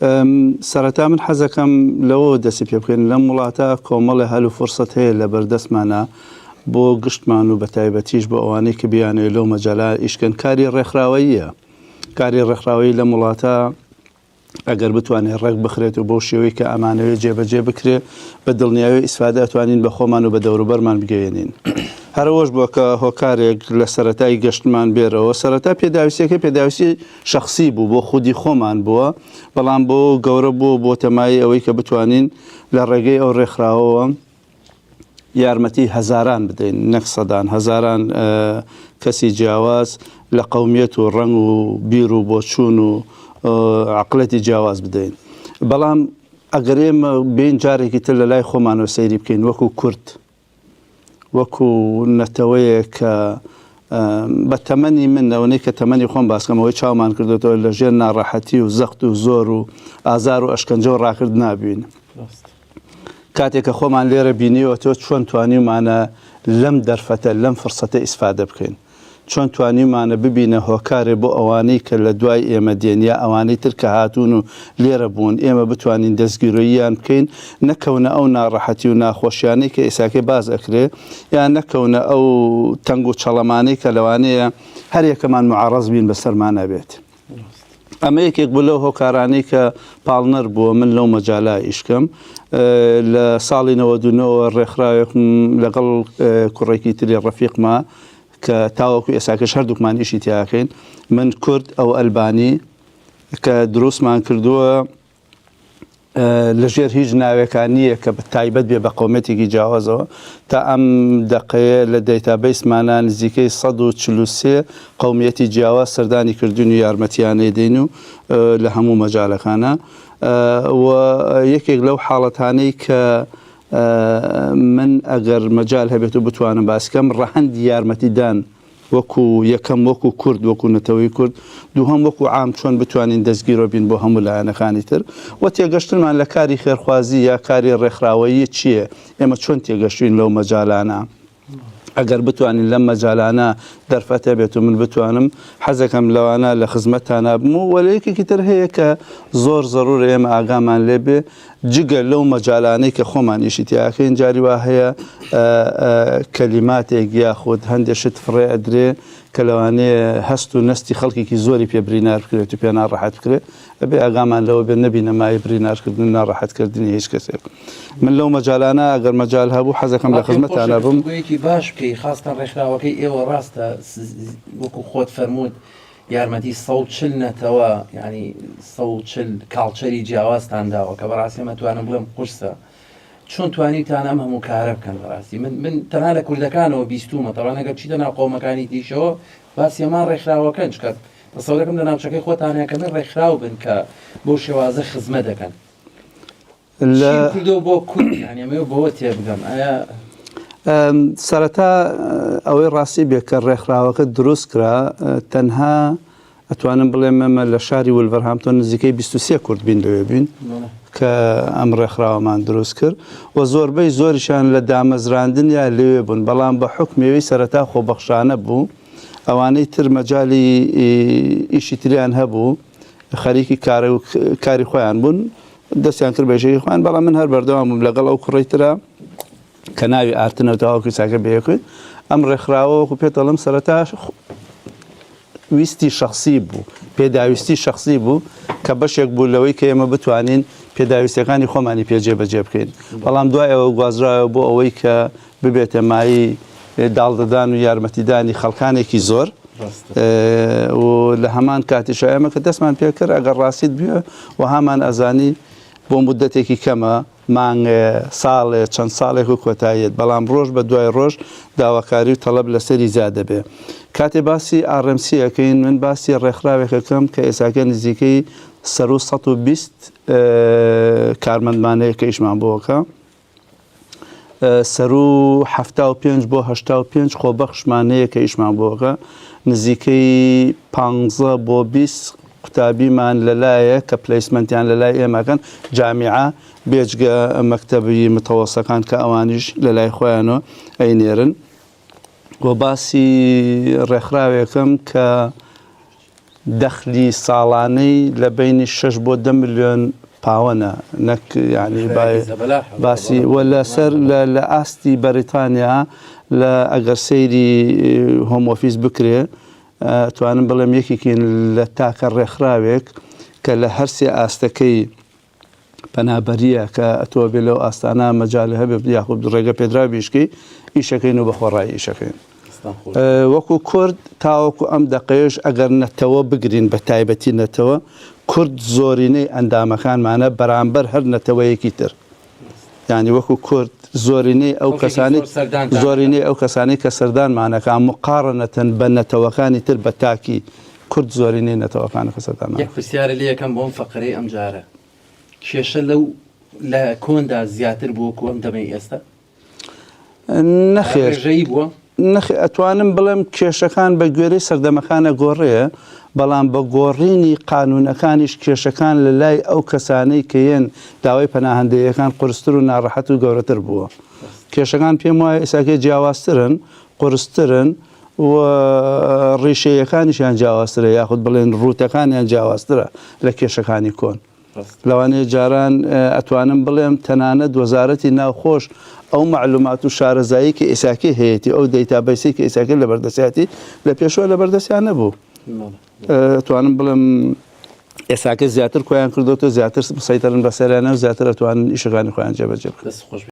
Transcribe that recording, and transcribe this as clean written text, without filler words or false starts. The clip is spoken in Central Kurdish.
سەرەتا من حەزەکەم لەوە دەسی پێ بکەین لەم وڵاتە کۆمەڵی هەل و فرسەت هەیە لە بەردەستمانە بۆ گشتمان و بە تایبەتیش بۆ ئەوانەی کە بیانێت لەو مەجاالە ئیشکەن کاری ڕێکخراوەیە کاری ڕێکخراوەی لەم وڵاتە ئەگەر بتوانێت ڕێک بخرێت و بۆ شێوەی کە ئەمانەوێت جێبەجێ بکرێت بە دڵنیاوی ئیسفادە توانین بە خۆمان و بە دەوروبەرمان بگەێنین. هەرەوەش بووە کە هۆکارێک لە سەرەتای گەشتمان بێرەوە سەرەتا پێداویستەکە پێداویستی شخصی بوو بۆ خودی خۆمان بووە بەڵام بۆ گەورە بوو بۆ تەمای ئەوەی کە بتوانین لە ڕێگەی ئەو ڕێکخراوەوە یارمەتی هەزاران بدەین نەک سەدان هەزاران کەسی جیاواز لە قەومیەت و ڕەنگ و بیر و بۆچوون و عقلەتی جیاواز بدەین. بەڵام ئەگەر ئێمە بین جارێکی تر لە لای خۆمانەوە سەیری بکەین وەکو کورد وەکو نەتەوەیە کە بە تەمەنی من ئەوەی کە تەمەنی خۆم باسکەمەوەی چاومان کردێتەوە لە ژێر ناڕەحەتی و زەخت و زۆر و ئازار و ئەشکەنجە و ڕاکرد نابین. کاتێک کە خۆمان لێرە بینیەوە تۆ چۆن توانیمانە لەم دەرفەتە لەم فرسەتە ئیسفادە بکەین چۆن توانیمانە ببینە هۆکارێ بۆ ئەوانەی کە لە دوای ئێمە دێنیا ئەوانەی تر کە هاتوون و لێرە بوون ئێمە بتوانین دەستگیرۆییان بکەین نەکەونە ئەو ناڕەحەتی و ناخۆشیانەی کە ئێساکەی باز ئەکرێ یان نەکەونە ئەو تەنگ و چەڵەمانەی کە لەوانەیە هەر یەکەمان معارەز بین بەسەرمانە بێت. ئەمە یەکێک بوو لەو هۆکارانەی کە پاڵنەر بووە من لەو مەجاالە ئیشکەم لە ساڵی 99 ڕێکخراوێک لەگەڵ کوڕێکی تری ڕەفیقما کە تاوەکو ئێساکەش هەردووکمان ئیشی تیاکەین من کورد ئەو ئەلبانی کە دروستمان کردووە لەژێر هیچ ناوێکانیە کە تایبەت بێ بە قەومەتێکی جیاوازەوە تا ئەم دقەیە لە دەیتابەیسمانە نزیکەی 143 قەومیەتی جیاواز سەردانی کردوون و یارمەتیانەی دەین و لە هەموو مەجاالەکانە و یەکێک لەو حاڵەتانەی کە من ئەگەر مەجال هەبێت و بتوانم باسکەم ڕەهەندی یارمەتیدان وەکو یەکەم وەکو کورد وەکو نەتەوەی کورد دووهەم وەکو عام چۆن بتوانین دەستگیرۆ بین بۆ هەموو لایەنەکانی تر و تێگەشتنمان لە کاری خێرخوازی یا کاری ڕێکخراوەیی چییە ئێمە چۆن تێگەشتوین لەو مەجالانە ئەگەر بتوانین لەم مەجالانە دەرفەتە بێت و من بتوانم حەزەکەم لەوانە لە خزمەتتانە بم و وەلەیەکێکی تر هەیە کە زۆر زەڕورە ئێمە ئاگامان لێبێ جگە لەو مەجالانەی کە خۆمان ئیشی تیاکەین جاری وا هەیە کەلیماتێک یاخود هەندێشت فڕێ ئەدرێ کە لەوانەیە هەست و نەستی خەڵکێکی زۆری پێ برینار بکرێت و پێ ناڕەحەت بکرێت ئەبێ ئاگامان لەوە بێ نەبینە مای برینارکردن و ناڕەحەتکردنی هیچ کەسێک. من لەو مەجالانە ئەگەر مەجال هەبوو حەزەکەم لە خزمەتتانە بم باش بکەی خاستان ڕێکخراوەکەی ئێوە ڕاستە وەکو خۆت فەرمووت یارمەتی 140 نەتەوە ینی 140 کاڵچەری جیاوازتان داوە کە بەڕاستی مەتوانم بڵێم قورسە چۆن توانیتان ئەم هەموو کارە بکەن بەڕاستی من تەنها لە کوردەکانەوە بیستومە تەڕان ئەگەر چیتە ناو قەومەکانی دیشەوە باسی ئەمان ڕێکخراوەکەن چکات تەسەوڕەکەم لە ناوچەکەی خۆتانەیە کە من ڕێکخراو بن کە بۆ شێوازە خزمەت دەکەن کردەوە بۆ کورد ینی ئەمە بۆوە تێبگەم ئایا سەرەتا ئەوەی ڕاستی بێ کە ڕێکخراوەکە دروست کرا تەنها ئەتوانم بڵێم ئەمە لە شاری وولڤەرهامپتۆن نزیکەی 23 کورد بین لەوێ بین کە ئەم ڕێکخراوەمان دروست کرد و زۆربەی زۆریشان لە دامەزراندن یا لەوێ بوون بەڵام بە حکمێوەی سەرەتا خۆبەخشانە بوو ئەوانەی تر مەجالی ئیشی تریان هەبوو خەریکی کاری خۆیان بوون دەستیان کرد بەژێی خۆیان بەڵام من هەر بەردەوام بووم لەگەڵ ئەو کوڕیترە کە ناوی ئارتنەوە تاواکوی ساکە بەیەکوێت ئەم ڕێکخراوە وەکو پێتەڵم سەرەتا ویستی شخصی بوو پێداویستی شخصی بوو کە بەشێک بوو لەوەی کە ئێمە بتوانین پێداویستەکانی خۆمانی پێجێبەجێ بکەین بەڵام دوای ئەوە گوازرایەوە بۆ ئەوەی کە ببێتە مایی داڵدەدان و یارمەتیدانی خەڵکانێکی زۆر و لە هەمان کاتیش ئێمە کە دەستمان پێکرد ئەگەر ڕاستیت بووە و هەمان ئەزانی بۆ مودەتێکی کەمە مانگە ساڵێ چەند ساڵێک و کۆتاییت بەڵام ڕۆژ بە دوای ڕۆژ داواکاری و تەڵەب لەسەری زیادە بێ کاتێ باسی ئارەمسی ئەەکەین من باسی ڕێکخراوێکەکەم کە ئێساکە نزیکەی 120 کارمەندمانەیە کە ئیشمان بۆەکە 75 بۆ 85 خۆبەخشمانەیە کە ئیشمان بۆەکە نزیکەی 15 بۆ 20 قوتابیمان لەلایە کە پلیسمنتیان لەلای ئێمەکەن جامیعە بێجگە مەکتەبی متەوەسەکان کە ئەوانیش لەلای خۆیانەوە ئەینێرن و باسی ڕێکخراوێکم کە دەخلی ساڵانەی لە بینی 6 بۆ 10 ملیۆن پاوەنە نەک یعنی باسی وە لەسەر لە ئاستی بەریتانیا لە ئەگەر سەیری هۆم ئۆفیس بکرێ توانم بڵێم یەکێکین لە تاکە ڕێکخراوێک کە لە هەرسێ ئاستەکەی پەنابەریە کە ئەتۆ بێ لەو ئاستانە مەجای هەبێ یاخود ڕێگە پێدرا بیشکی ئیشەکەین و بەخۆڕایی ئیشەکەین. وەکو کورد تاوەکو ئەم دەقەیەش ئەگەر نەتەوە بگرین بە تایبەتی نەتەوە کورد زۆرینەی ئەندامەکانمانە بەرامبەر هەر نەتەوەیەکی تر یعنی وەکو کورد زۆرینەی ئەو کەسانی کە سەردانمانەکان مقارنەتەن بە نەتەوەکانی تر بە تاکی کورد زۆرینەی نەتەوەکانی کە سەردان. یەک پرسیارە لێ یەکەم بۆم فەقەرەی ئەم جارە کێشە لەو لە کۆندا زیاتر بووە کۆم دەمەی ئێستا نەخێر بووە ئەتوانم بڵێم کێشەکان بە گوێرەی سەردەمەکانە گۆڕەیە بەڵام بە گۆڕینی قانونەکانیش کێشەکان لە لای ئەو کەسانەی کەیەن داوای پەناهەندەیەکان قورستر و ناڕەحەت و گەورەتر بووە. کێشەکان پێم وایە ئێساکە جیاوازترن قورسترن و ڕیشەیەکانیشیان جیاوازترە یاخود بڵێن ڕوتەکانیان جیاوازترە لە کێشەکانی کۆن. لەوانەیە جاران ئەتوانم بڵێم تەنانەت وەزارەتی ناوخۆش ئەو معلومات و شارەزایی کە ئێساکی هەیەی ئەو دەیتابەیسی کە ئێساکە لە بەردەسیاتی لە پێشوە لە بەردەستیان نەبوو. توانم بڵم ئێساکە زیاتر کۆیان کردوتە زیاتر سەیتەرن بەسەریانە و زیاتر ئەتوانن ئیشەکانی خۆیان جێبەجێ بکەن.